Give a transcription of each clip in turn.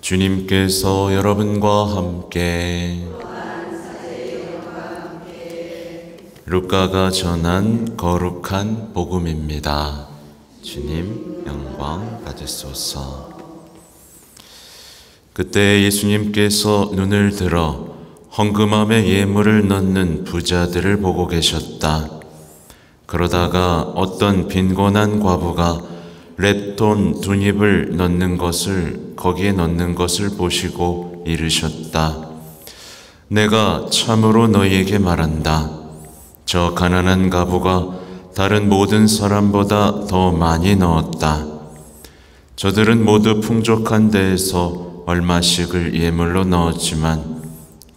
주님께서 여러분과 함께 루카가 전한 거룩한 복음입니다. 주님 영광 받으소서. 그때 예수님께서 눈을 들어 헌금함에 예물을 넣는 부자들을 보고 계셨다. 그러다가 어떤 빈곤한 과부가 렙돈 2닙을 거기에 넣는 것을 보시고 이르셨다. 내가 참으로 너희에게 말한다. 저 가난한 과부가 다른 모든 사람보다 더 많이 넣었다. 저들은 모두 풍족한 데에서 얼마씩을 예물로 넣었지만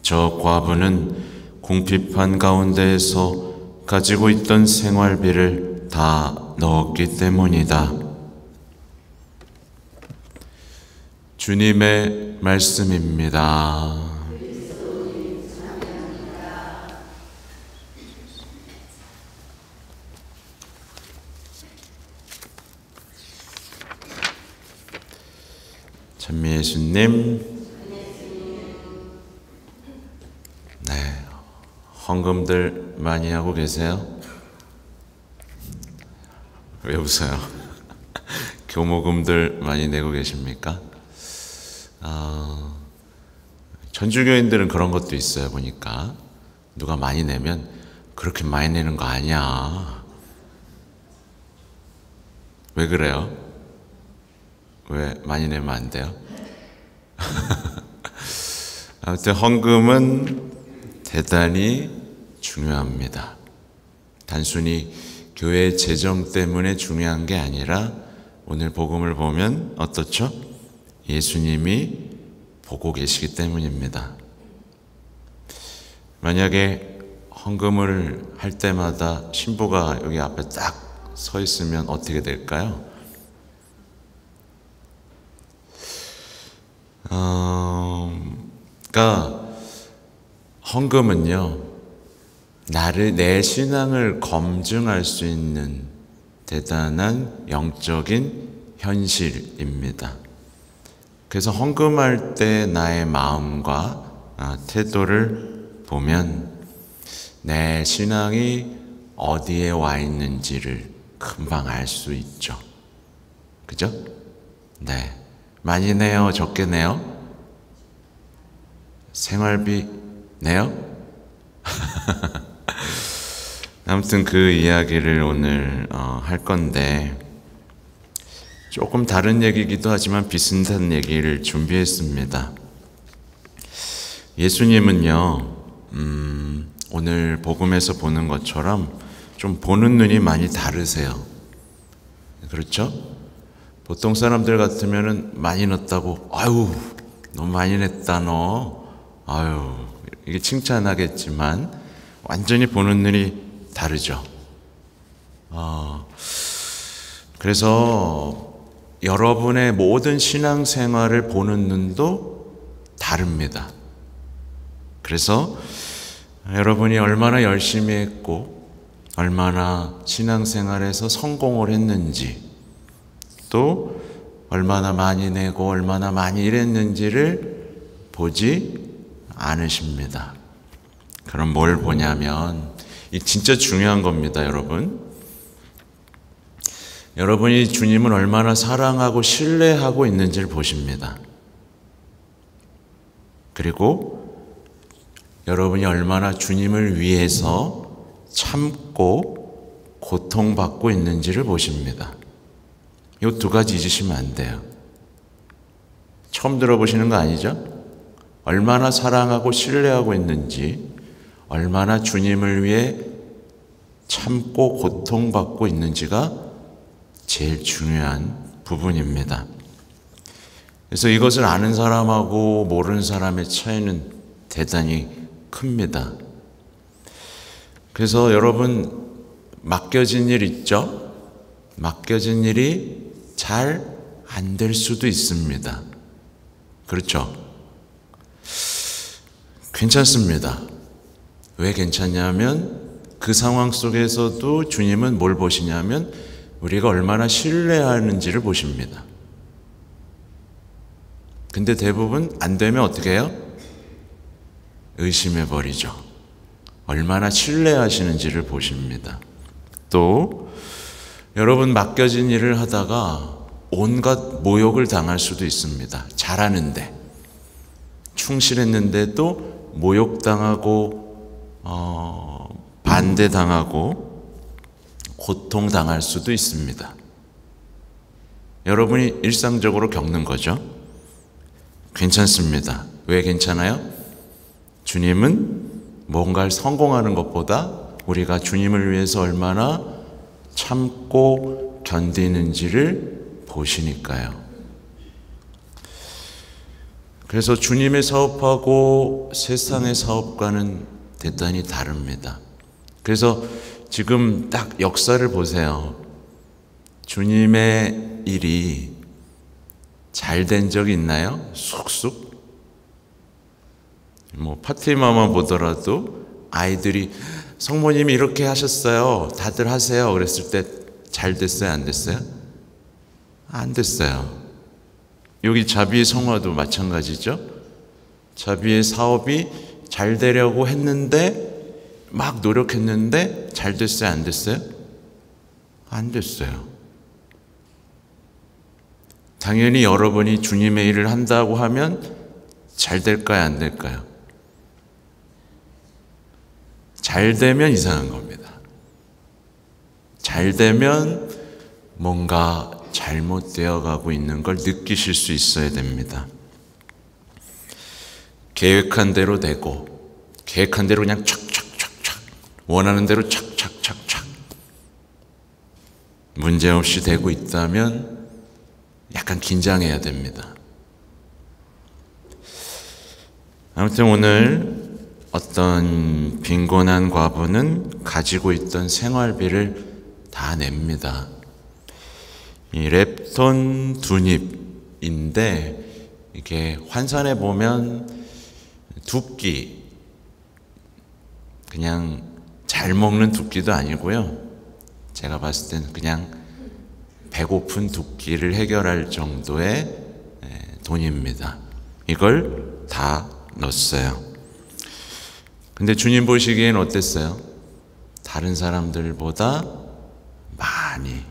저 과부는 궁핍한 가운데에서 가지고 있던 생활비를 다 넣었기 때문이다. 주님의 말씀입니다. 찬미 예수님, 네, 헌금들 많이 하고 계세요? 왜 웃어요? 교모금들 많이 내고 계십니까? 전주교인들은 그런 것도 있어요. 보니까 누가 많이 내면 그렇게 많이 내는 거 아니야. 왜 그래요? 왜 많이 내면 안 돼요? 아무튼 헌금은 대단히 중요합니다. 단순히 교회 재정 때문에 중요한 게 아니라 오늘 복음을 보면 어떻죠? 예수님이 보고 계시기 때문입니다. 만약에 헌금을 할 때마다 신부가 여기 앞에 딱 서 있으면 어떻게 될까요? 그러니까 헌금은요, 내 신앙을 검증할 수 있는 대단한 영적인 현실입니다. 그래서 헌금할 때 나의 마음과 태도를 보면 내 신앙이 어디에 와 있는지를 금방 알 수 있죠. 그죠? 네. 많이 내요? 적게 내요? 생활비 내요? 아무튼 그 이야기를 오늘 할 건데 조금 다른 얘기이기도 하지만 비슷한 얘기를 준비했습니다. 예수님은요, 오늘 복음에서 보는 것처럼 좀 보는 눈이 많이 다르세요. 그렇죠? 보통 사람들 같으면은 많이 넣었다고, 아유, 너무 많이 냈다 너. 아유, 이게 칭찬하겠지만 완전히 보는 눈이 다르죠. 그래서 여러분의 모든 신앙생활을 보는 눈도 다릅니다. 그래서 여러분이 얼마나 열심히 했고 얼마나 신앙생활에서 성공을 했는지, 또 얼마나 많이 내고 얼마나 많이 일했는지를 보지 않으십니다. 그럼 뭘 보냐면, 이 진짜 중요한 겁니다, 여러분. 여러분이 주님을 얼마나 사랑하고 신뢰하고 있는지를 보십니다. 그리고 여러분이 얼마나 주님을 위해서 참고 고통받고 있는지를 보십니다. 이 두 가지 잊으시면 안 돼요. 처음 들어보시는 거 아니죠? 얼마나 사랑하고 신뢰하고 있는지, 얼마나 주님을 위해 참고 고통받고 있는지가 제일 중요한 부분입니다. 그래서 이것을 아는 사람하고 모르는 사람의 차이는 대단히 큽니다. 그래서 여러분, 맡겨진 일 있죠? 맡겨진 일이 잘 안 될 수도 있습니다. 그렇죠? 괜찮습니다. 왜 괜찮냐면 그 상황 속에서도 주님은 뭘 보시냐면 우리가 얼마나 신뢰하는지를 보십니다. 근데 대부분 안 되면 어떻게 해요? 의심해 버리죠. 얼마나 신뢰하시는지를 보십니다. 또 여러분 맡겨진 일을 하다가 온갖 모욕을 당할 수도 있습니다. 잘하는데 충실했는데도 모욕당하고 반대당하고 고통당할 수도 있습니다. 여러분이 일상적으로 겪는 거죠. 괜찮습니다. 왜 괜찮아요? 주님은 뭔가를 성공하는 것보다 우리가 주님을 위해서 얼마나 참고 견디는지를 보시니까요. 그래서 주님의 사업하고 세상의 사업과는 대단히 다릅니다. 그래서 지금 딱 역사를 보세요. 주님의 일이 잘 된 적이 있나요? 쑥쑥? 파티마만 보더라도 아이들이 성모님이 이렇게 하셨어요. 다들 하세요. 그랬을 때 잘 됐어요? 안 됐어요? 안 됐어요. 여기 자비의 성화도 마찬가지죠. 자비의 사업이 잘 되려고 했는데 막 노력했는데 잘 됐어요? 안 됐어요? 안 됐어요. 당연히 여러분이 주님의 일을 한다고 하면 잘 될까요? 안 될까요? 잘 되면 이상한 겁니다. 잘 되면 뭔가 잘못되어 가고 있는 걸 느끼실 수 있어야 됩니다. 계획한 대로 되고 계획한 대로 그냥 착착착착 원하는 대로 착착착착 문제없이 되고 있다면 약간 긴장해야 됩니다. 아무튼 오늘 어떤 빈곤한 과부는 가지고 있던 생활비를 다 냅니다. 이 렙톤 두닙인데 이게 환산해 보면 두 끼, 그냥 잘 먹는 두 끼도 아니고요. 제가 봤을 때는 그냥 배고픈 두 끼를 해결할 정도의 돈입니다. 이걸 다 넣었어요. 근데 주님 보시기엔 어땠어요? 다른 사람들보다 많이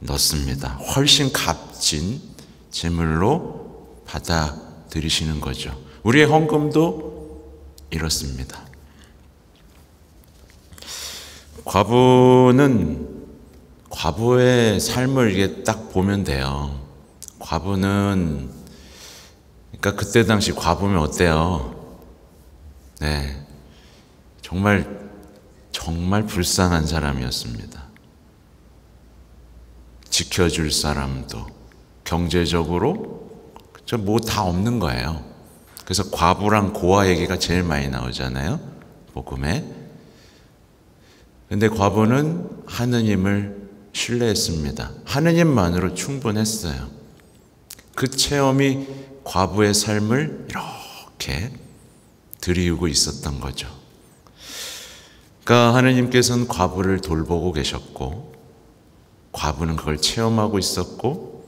넣습니다. 훨씬 값진 제물로 받아들이시는 거죠. 우리의 헌금도 이렇습니다. 과부의 삶을 이게 딱 보면 돼요. 과부는, 그러니까 그때 당시 과부면 어때요? 네, 정말 불쌍한 사람이었습니다. 지켜줄 사람도, 경제적으로 뭐 다 없는 거예요. 그래서 과부랑 고아 얘기가 제일 많이 나오잖아요, 복음에. 근데 과부는 하느님을 신뢰했습니다. 하느님만으로 충분했어요. 그 체험이 과부의 삶을 이렇게 드리우고 있었던 거죠. 그러니까 하느님께서는 과부를 돌보고 계셨고 과부는 그걸 체험하고 있었고,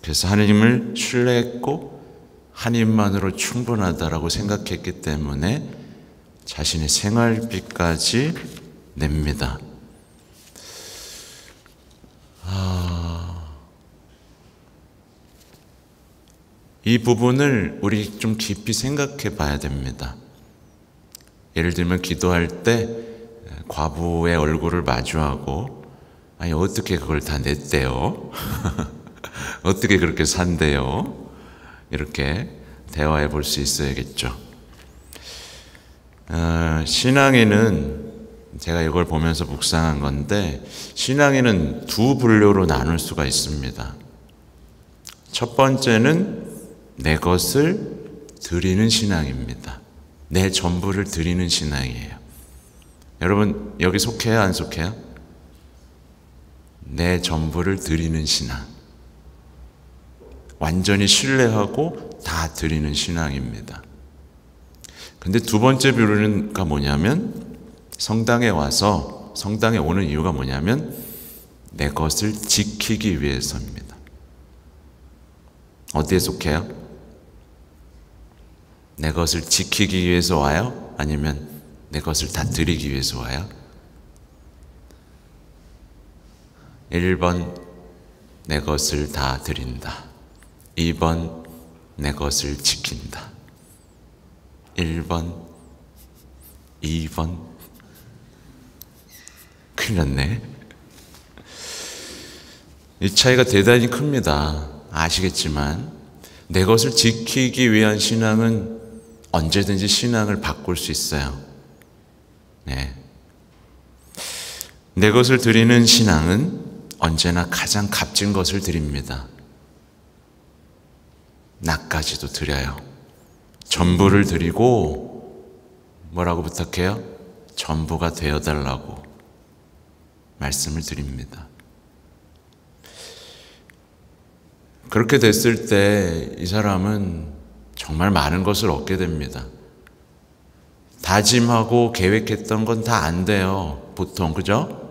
그래서 하느님을 신뢰했고 하나님만으로 충분하다라고 생각했기 때문에 자신의 생활비까지 냅니다. 이 부분을 우리 좀 깊이 생각해 봐야 됩니다. 예를 들면 기도할 때 과부의 얼굴을 마주하고, 아니 어떻게 그걸 다 냈대요? 어떻게 그렇게 산대요? 이렇게 대화해 볼 수 있어야겠죠. 신앙에는, 제가 이걸 보면서 묵상한 건데, 신앙에는 두 분류로 나눌 수가 있습니다. 첫 번째는 내 것을 드리는 신앙입니다. 내 전부를 드리는 신앙이에요. 여러분 여기 속해요, 안 속해요? 내 전부를 드리는 신앙, 완전히 신뢰하고 다 드리는 신앙입니다. 근데 두 번째 부류가 뭐냐면, 성당에 와서, 성당에 오는 이유가 뭐냐면 내 것을 지키기 위해서입니다. 어디에 속해요? 내 것을 지키기 위해서 와요? 아니면 내 것을 다 드리기 위해서 와요? 1번 내 것을 다 드린다. 2번 내 것을 지킨다. 1번, 2번. 큰일 났네. 이 차이가 대단히 큽니다. 아시겠지만 내 것을 지키기 위한 신앙은 언제든지 신앙을 바꿀 수 있어요. 네. 내 것을 드리는 신앙은 언제나 가장 값진 것을 드립니다. 나까지도 드려요. 전부를 드리고 뭐라고 부탁해요? 전부가 되어달라고 말씀을 드립니다. 그렇게 됐을 때 이 사람은 정말 많은 것을 얻게 됩니다. 다짐하고 계획했던 건 다 안 돼요. 보통, 그죠?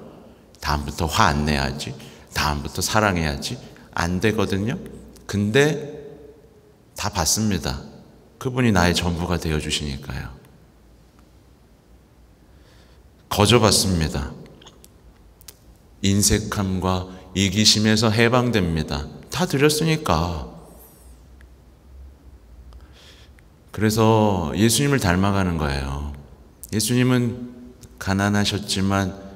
다음부터 화 안 내야지. 다음부터 사랑해야지. 안 되거든요. 근데 다 받습니다. 그분이 나의 전부가 되어주시니까요. 거저 받습니다. 인색함과 이기심에서 해방됩니다. 다 드렸으니까. 그래서 예수님을 닮아가는 거예요. 예수님은 가난하셨지만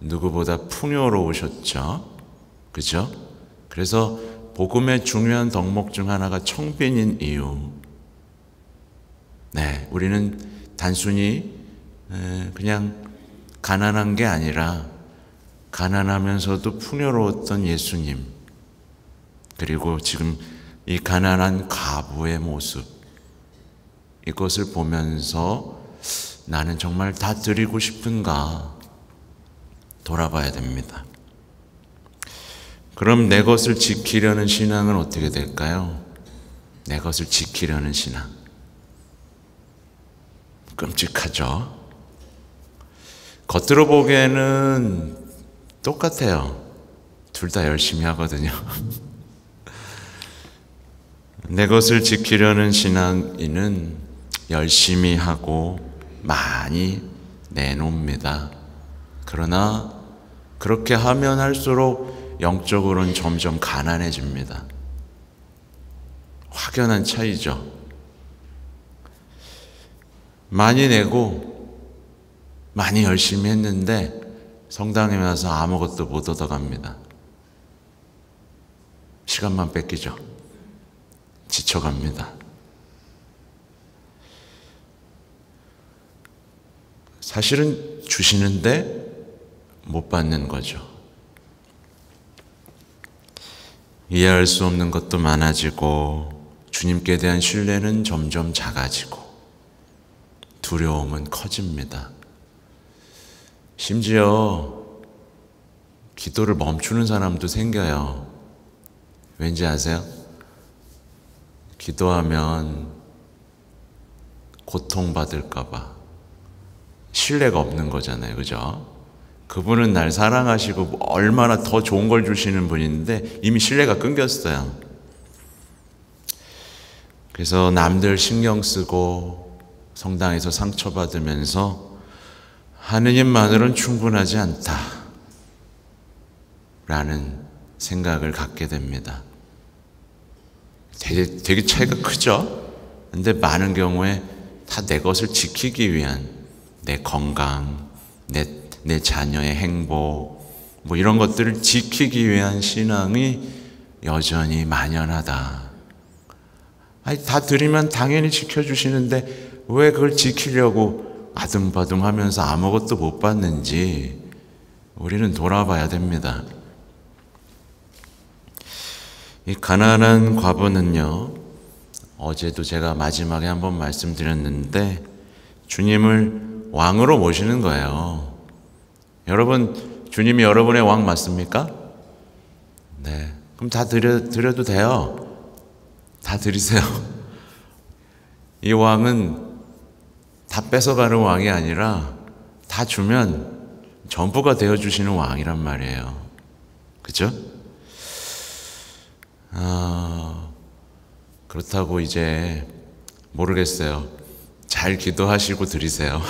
누구보다 풍요로우셨죠. 그죠? 그래서 복음의 중요한 덕목 중 하나가 청빈인 이유. 네, 우리는 단순히 그냥 가난한 게 아니라 가난하면서도 풍요로웠던 예수님, 그리고 지금 이 가난한 과부의 모습, 이것을 보면서 나는 정말 다 드리고 싶은가 돌아봐야 됩니다. 그럼 내 것을 지키려는 신앙은 어떻게 될까요? 내 것을 지키려는 신앙. 끔찍하죠? 겉으로 보기에는 똑같아요. 둘 다 열심히 하거든요. 내 것을 지키려는 신앙인은 열심히 하고 많이 내놓습니다. 그러나 그렇게 하면 할수록 영적으로는 점점 가난해집니다. 확연한 차이죠. 많이 내고 많이 열심히 했는데 성당에 와서 아무것도 못 얻어갑니다. 시간만 뺏기죠. 지쳐갑니다. 사실은 주시는데 못 받는 거죠. 이해할 수 없는 것도 많아지고 주님께 대한 신뢰는 점점 작아지고 두려움은 커집니다. 심지어 기도를 멈추는 사람도 생겨요. 왠지 아세요? 기도하면 고통받을까 봐. 신뢰가 없는 거잖아요. 그죠? 그분은 날 사랑하시고 얼마나 더 좋은 걸 주시는 분인데 이미 신뢰가 끊겼어요. 그래서 남들 신경 쓰고 성당에서 상처받으면서 하느님만으로는 충분하지 않다 라는 생각을 갖게 됩니다. 되게 차이가 크죠? 근데 많은 경우에 다 내 것을 지키기 위한 내 건강, 내 자녀의 행복, 뭐 이런 것들을 지키기 위한 신앙이 여전히 만연하다. 아니, 다 드리면 당연히 지켜주시는데 왜 그걸 지키려고 아둥바둥 하면서 아무것도 못 받는지 우리는 돌아봐야 됩니다. 이 가난한 과부는요, 어제도 제가 마지막에 한번 말씀드렸는데 주님을 왕으로 모시는 거예요. 여러분, 주님이 여러분의 왕 맞습니까? 네. 그럼 다 드려도 돼요. 다 드리세요. 이 왕은 다 뺏어가는 왕이 아니라 다 주면 전부가 되어주시는 왕이란 말이에요. 그죠? 그렇다고 이제 모르겠어요. 잘 기도하시고 드리세요.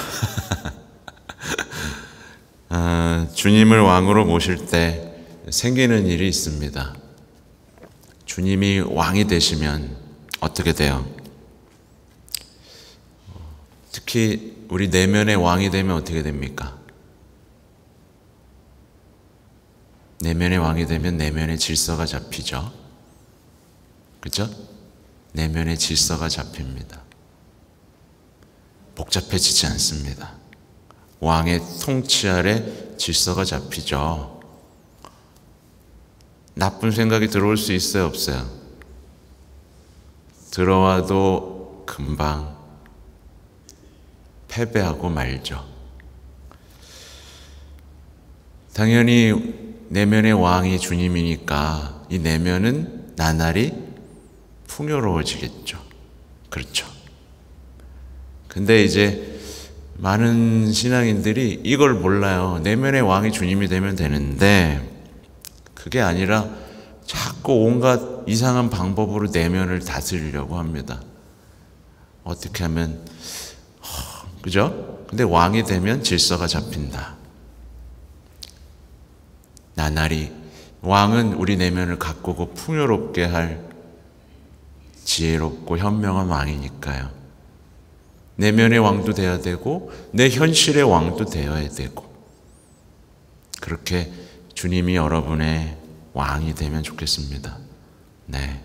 주님을 왕으로 모실 때 생기는 일이 있습니다. 주님이 왕이 되시면 어떻게 돼요? 특히 우리 내면의 왕이 되면 어떻게 됩니까? 내면의 왕이 되면 내면의 질서가 잡히죠. 그죠? 내면의 질서가 잡힙니다. 복잡해지지 않습니다. 왕의 통치 아래 질서가 잡히죠. 나쁜 생각이 들어올 수 있어요, 없어요? 들어와도 금방 패배하고 말죠. 당연히 내면의 왕이 주님이니까 이 내면은 나날이 풍요로워지겠죠. 그렇죠. 근데 이제 많은 신앙인들이 이걸 몰라요. 내면의 왕이 주님이 되면 되는데 그게 아니라 자꾸 온갖 이상한 방법으로 내면을 다스리려고 합니다. 어떻게 하면 그죠? 근데 왕이 되면 질서가 잡힌다. 나날이 왕은 우리 내면을 가꾸고 풍요롭게 할 지혜롭고 현명한 왕이니까요. 내면의 왕도 돼야 되고 내 현실의 왕도 되어야 되고 그렇게 주님이 여러분의 왕이 되면 좋겠습니다. 네.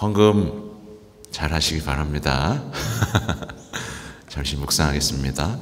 헌금 잘 하시기 바랍니다. 잠시 묵상하겠습니다.